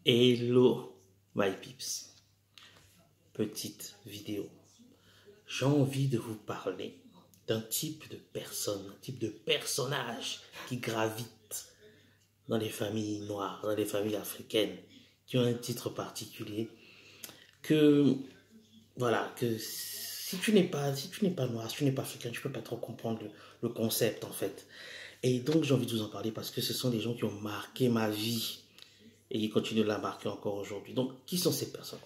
Hello my peeps, petite vidéo. J'ai envie de vous parler d'un type de personne, un type de personnage qui gravite dans les familles noires, dans les familles africaines, qui ont un titre particulier. Que voilà, que si tu n'es pas noir, si tu n'es pas africain, tu peux pas trop comprendre le concept en fait. Et donc j'ai envie de vous en parler parce que ce sont des gens qui ont marqué ma vie et qui continuent de la marquer encore aujourd'hui. Donc qui sont ces personnes?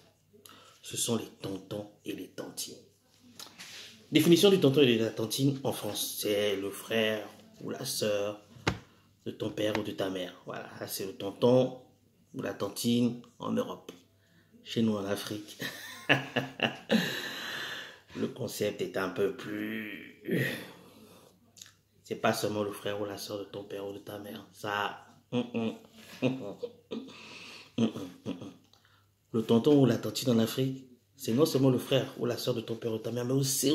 Ce sont les tontons et les tantines. Définition du tonton et de la tantine en France, c'est le frère ou la sœur de ton père ou de ta mère. Voilà, c'est le tonton ou la tantine en Europe. Chez nous en Afrique, le concept est un peu plus... C'est pas seulement le frère ou la sœur de ton père ou de ta mère. Ça... Le tonton ou la tantine en Afrique, c'est non seulement le frère ou la sœur de ton père ou de ta mère, mais ce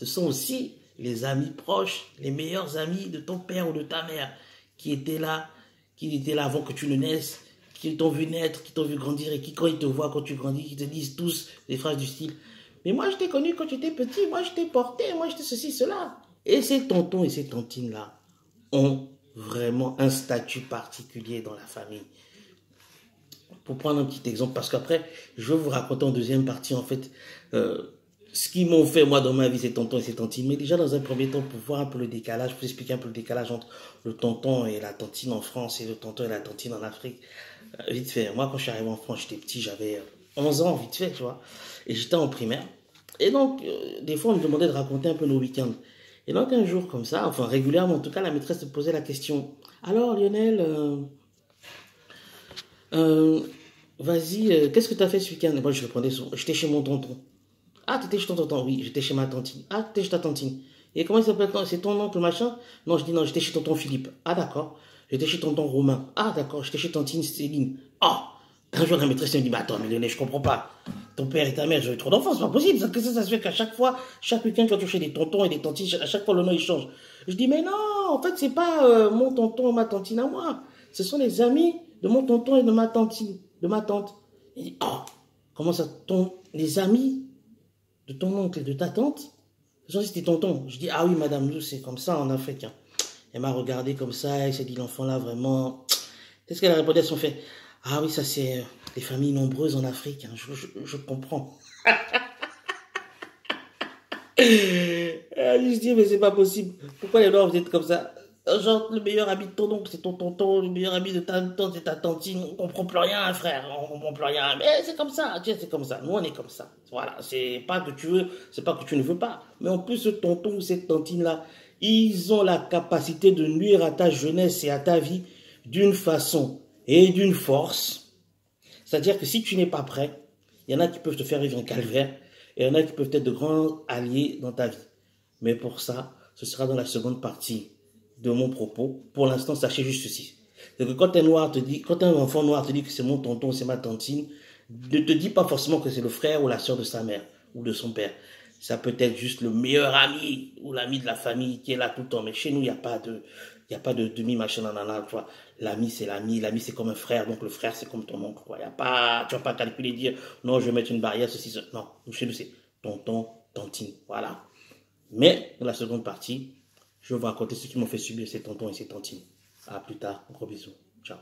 sont aussi les amis proches, les meilleurs amis de ton père ou de ta mère, qui étaient là avant que tu ne naisses, qui t'ont vu naître, qui t'ont vu grandir, et qui, quand ils te voient, quand tu grandis, qui te disent tous des phrases du style « Mais moi, je t'ai connu quand tu étais petit, moi, je t'ai porté, moi, je t'ai ceci, cela. » Et ces tontons et ces tantines-là ont vraiment un statut particulier dans la famille. Pour prendre un petit exemple, parce qu'après, je vais vous raconter en deuxième partie, en fait, ce qu'ils m'ont fait, moi, dans ma vie, ces tontons et ces tantines. Mais déjà, dans un premier temps, pour voir un peu le décalage, pour expliquer un peu le décalage entre le tonton et la tantine en France et le tonton et la tantine en Afrique. Vite fait, moi, quand je suis arrivé en France, j'étais petit, j'avais 11 ans, vite fait, tu vois. Et j'étais en primaire. Et donc, des fois, on me demandait de raconter un peu nos week-ends. Et donc, un jour comme ça, enfin, régulièrement, en tout cas, la maîtresse me posait la question. Alors, Lionel... vas-y, qu'est-ce que tu as fait ce week-end? Moi, je répondais, j'étais chez mon tonton. Ah, tu étais chez ton tonton? Oui, j'étais chez ma tantine. Ah, tu étais chez ta tantine. Et comment il s'appelle? C'est ton oncle, machin? Non, je dis non, j'étais chez tonton Philippe. Ah, d'accord. J'étais chez tonton Romain. Ah, d'accord. J'étais chez tantine Céline. Ah! Un jour, la maîtresse me dit, mais attends, mais Lionel, je comprends pas. Ton père et ta mère, j'avais trop d'enfants, c'est pas possible. Ça se fait qu'à chaque fois, chaque week-end, tu vas toucher des tontons et des tantines, à chaque fois, le nom, il change. Je dis, mais non, en fait, c'est pas mon tonton ou ma tantine à moi. Ce sont les amis de mon tonton et de ma tantine, de ma tante. Il dit, oh, comment ça, les amis de ton oncle et de ta tante, ce sont tes tontons. Je dis, ah oui, madame, nous, c'est comme ça en Afrique. Elle m'a regardé comme ça, elle s'est dit, l'enfant là, vraiment. Qu'est-ce qu'elle a répondu à son fait? Ah oui, ça c'est des familles nombreuses en Afrique, je comprends. Je dis, mais c'est pas possible. Pourquoi les Noirs, vous êtes comme ça? Genre, le meilleur ami de ton oncle, c'est ton tonton, le meilleur ami de ta tante, c'est ta tantine. On comprend plus rien, frère, on comprend plus rien. Mais c'est comme ça, tiens, c'est comme ça. Nous, on est comme ça. Voilà, c'est pas que tu veux, c'est pas que tu ne veux pas. Mais en plus, ce tonton ou cette tantine-là, ils ont la capacité de nuire à ta jeunesse et à ta vie d'une façon et d'une force. C'est-à-dire que si tu n'es pas prêt, il y en a qui peuvent te faire vivre un calvaire et il y en a qui peuvent être de grands alliés dans ta vie. Mais pour ça, ce sera dans la seconde partie de mon propos. Pour l'instant, sachez juste ceci. C'est que quand un enfant noir te dit que c'est mon tonton, c'est ma tantine, ne te dis pas forcément que c'est le frère ou la soeur de sa mère ou de son père. Ça peut être juste le meilleur ami ou l'ami de la famille qui est là tout le temps. Mais chez nous, il n'y a pas de demi-machin, nanana, tu vois. L'ami, c'est l'ami c'est comme un frère, donc le frère, c'est comme ton oncle, quoi. Y a pas, tu vas pas calculer, dire, non, je vais mettre une barrière, ceci, cela. Non, chez nous, c'est tonton, tantine, voilà. Mais, dans la seconde partie, je vais vous raconter ce qui m'ont fait subir ces tontons et ces tantines. À plus tard, gros bisous. Ciao.